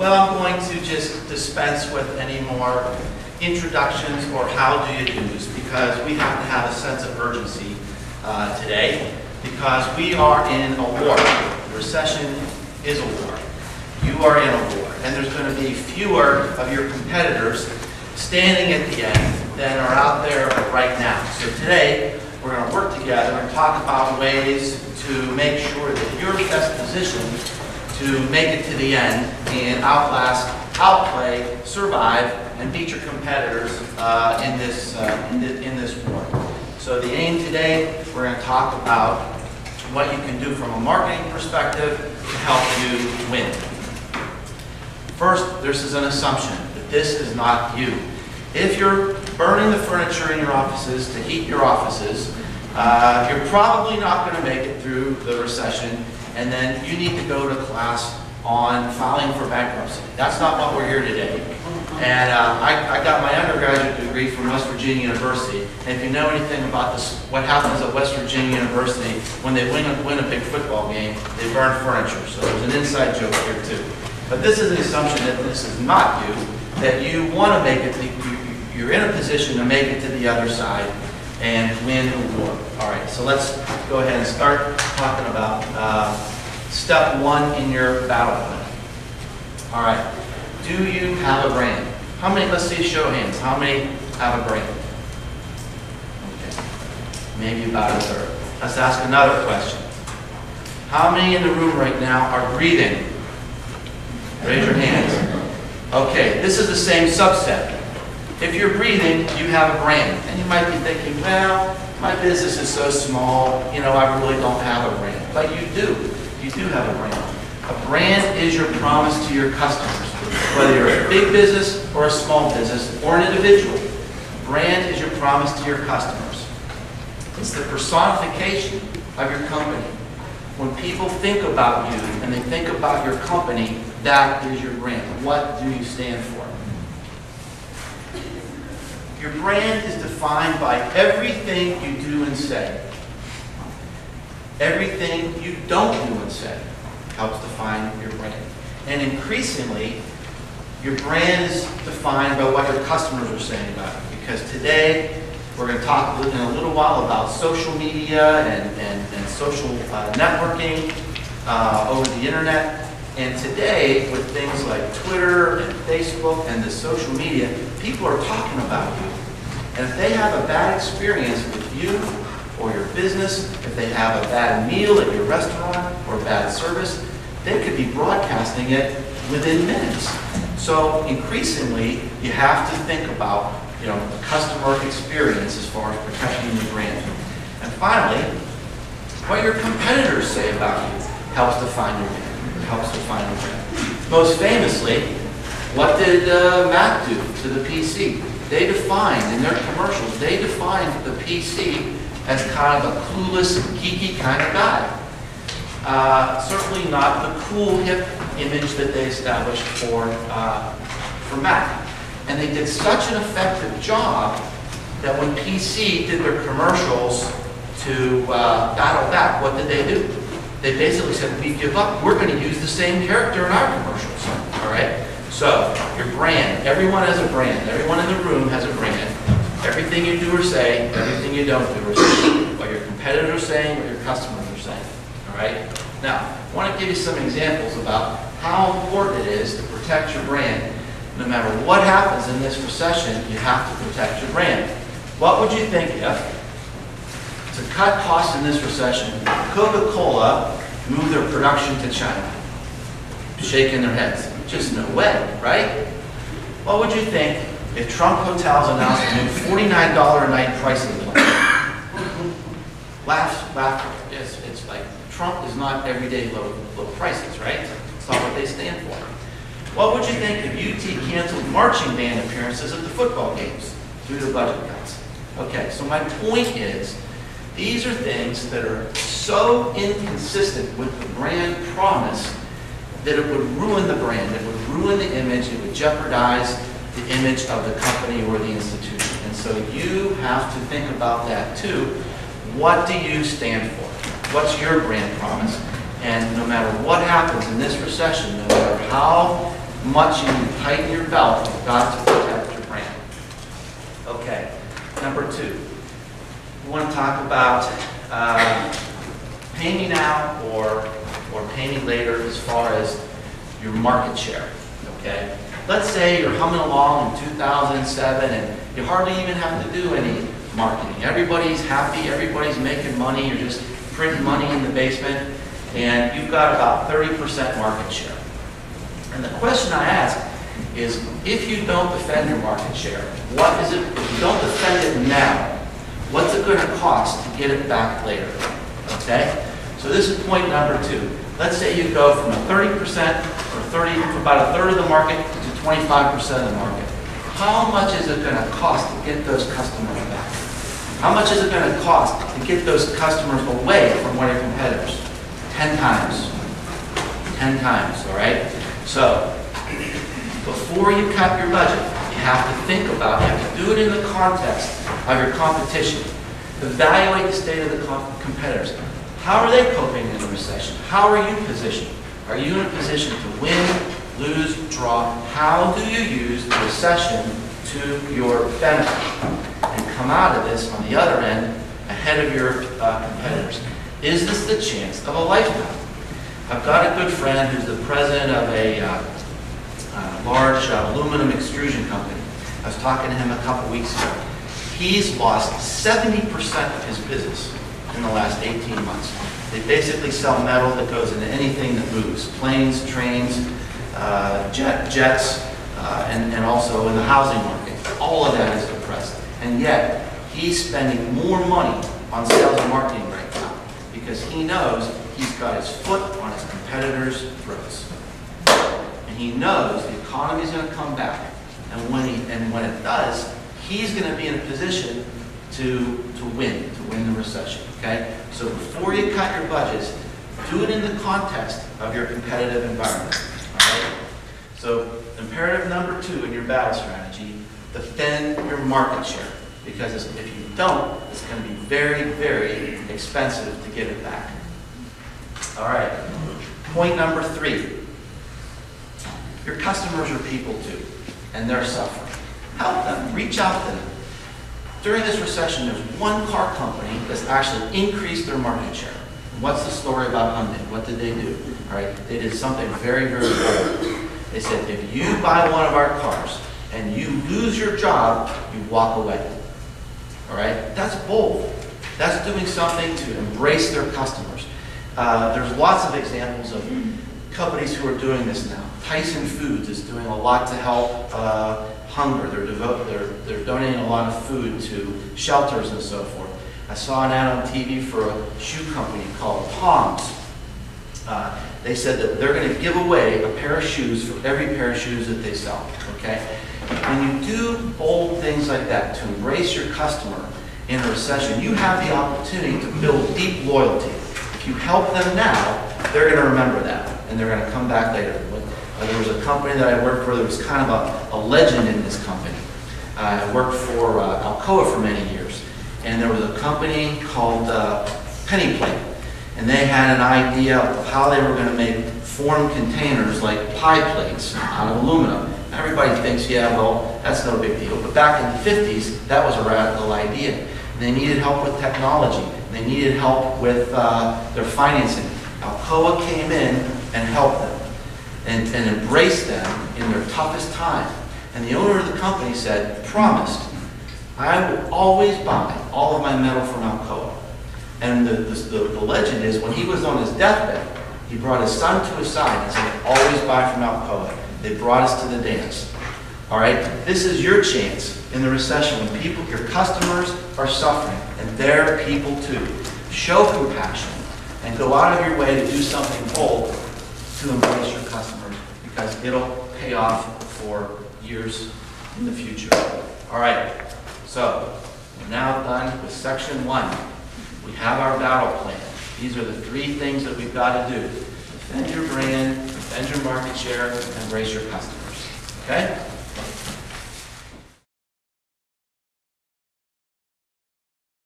Well, I'm going to just dispense with any more introductions or how do you do's, because we have to have a sense of urgency today, because we are in a war. The recession is a war. You are in a war, and there's going to be fewer of your competitors standing at the end than are out there right now. So today, we're going to work together and talk about ways to make sure that you're best positioned to make it to the end and outlast, outplay, survive, and beat your competitors in this war. So the aim today, we're going to talk about what you can do from a marketing perspective to help you win. First, this is an assumption that this is not you. If you're burning the furniture in your offices to heat your offices, you're probably not going to make it through the recession, and then you need to go to class on filing for bankruptcy. That's not what we're here today. And I got my undergraduate degree from West Virginia University. And if you know anything about this, what happens at West Virginia University, when they win a big football game, they burn furniture. So there's an inside joke here too. But this is the assumption that this is not you, that you want to make it, you're in a position to make it to the other side and win the war. All right, so let's go ahead and start talking about step one in your battle plan. All right, do you have a brand? How many, let's see, show of hands, how many have a brand? Okay, maybe about a third. Let's ask another question. How many in the room right now are breathing? Raise your hands. Okay, this is the same subset. If you're breathing, you have a brand. And you might be thinking, well, my business is so small, you know, I really don't have a brand. But you do. You do have a brand. A brand is your promise to your customers, whether you're a big business or a small business or an individual. A brand is your promise to your customers. It's the personification of your company. When people think about you and they think about your company, that is your brand. What do you stand for? Your brand is defined by everything you do and say. Everything you don't do and say helps define your brand. And increasingly, your brand is defined by what your customers are saying about it. Because today, we're going to talk in a little while about social media and social networking over the internet. And today, with things like Twitter and Facebook and the social media, people are talking about you. And if they have a bad experience with you or your business, if they have a bad meal at your restaurant or bad service, they could be broadcasting it within minutes. So increasingly, you have to think about, you know, the customer experience as far as protecting your brand. And finally, what your competitors say about you helps define your brand. Helps define your brand. Most famously, what did Mac do to the PC? They defined, in their commercials, they defined the PC as kind of a clueless, geeky kind of guy. Certainly not the cool, hip image that they established for Mac. And they did such an effective job that when PC did their commercials to battle back, what did they do? They basically said, we give up, we're going to use the same character in our commercials. All right? So, your brand, everyone has a brand. Everyone in the room has a brand. Everything you do or say, everything you don't do or say, what your competitors are saying, what your customers are saying. All right? Now, I want to give you some examples about how important it is to protect your brand. No matter what happens in this recession, you have to protect your brand. What would you think if, to cut costs in this recession, Coca-Cola moved their production to China? Shaking their heads. Just no way, right? What would you think if Trump Hotels announced a new $49 a night pricing plan? Laughter. It's like Trump is not everyday low prices, right? It's not what they stand for. What would you think if UT canceled marching band appearances at the football games due to budget cuts? Okay, so my point is, these are things that are so inconsistent with the brand promise that it would ruin the brand, it would ruin the image, it would jeopardize the image of the company or the institution. And so you have to think about that too. What do you stand for? What's your brand promise? And no matter what happens in this recession, no matter how much you need to tighten your belt, you've got to protect your brand. Okay, number 2. We want to talk about pay me now or pay me later as far as your market share. Okay, let's say you're humming along in 2007 and you hardly even have to do any marketing. Everybody's happy, everybody's making money, you're just printing money in the basement, and you've got about 30% market share. And the question I ask is, if you don't defend your market share, what is it, if you don't defend it now, what's it going to cost to get it back later? Okay? So this is point number 2. Let's say you go from a 30% or 30 to about a third of the market to 25% of the market. How much is it going to cost to get those customers back? How much is it going to cost to get those customers away from one of your competitors? 10 times. 10 times, all right? So, before you cut your budget, you have to think about, you have to do it in the context of your competition. Evaluate the state of the competitors. How are they coping in the recession? How are you positioned? Are you in a position to win, lose, draw? How do you use the recession to your benefit and come out of this on the other end ahead of your competitors? Is this the chance of a lifetime? I've got a good friend who's the president of a large aluminum extrusion company. I was talking to him a couple weeks ago. He's lost 70% of his business in the last 18 months. They basically sell metal that goes into anything that moves. Planes, trains, jets, and also in the housing market. All of that is depressed. And yet, he's spending more money on sales and marketing right now because he knows he's got his foot on his competitors' throats. And he knows the economy is going to come back. And when it does, he's going to be in a position to win the recession. Okay? So before you cut your budgets, do it in the context of your competitive environment. All right? So imperative number 2 in your battle strategy, defend your market share. Because if you don't, it's going to be very, very expensive to get it back. All right. Point number 3. Your customers are people too, and they're suffering. Help them. Reach out to them. During this recession, there's one car company that's actually increased their market share. What's the story about Hyundai? What did they do? All right, they did something very, very bold. They said, if you buy one of our cars and you lose your job, you walk away. All right, that's bold. That's doing something to embrace their customers. There's lots of examples of companies who are doing this now. Tyson Foods is doing a lot to help hunger. They're donating a lot of food to shelters and so forth. I saw an ad on TV for a shoe company called Tom's. They said that they're going to give away a pair of shoes for every pair of shoes that they sell. Okay? When you do bold things like that to embrace your customer in a recession, you have the opportunity to build deep loyalty. If you help them now, they're going to remember that, and they're going to come back later. There was a company that I worked for that was kind of a legend in this company. I worked for Alcoa for many years, and there was a company called Penny Plate, and they had an idea of how they were going to make form containers like pie plates out of aluminum. Everybody thinks, yeah, well, that's no big deal. But back in the 50s, that was a radical idea. They needed help with technology. They needed help with their financing. Alcoa came in and helped them and embraced them in their toughest time. And the owner of the company said, promised, I will always buy all of my metal from Alcoa. And the legend is, when he was on his deathbed, he brought his son to his side and said, always buy from Alcoa. They brought us to the dance. All right? This is your chance in the recession when your customers are suffering, and they're people too. Show compassion and go out of your way to do something bold to embrace your customers, because it'll pay off for years in the future. All right, so we're now done with section 1. We have our battle plan. These are the 3 things that we've got to do. Defend your brand, defend your market share, and embrace your customers. Okay?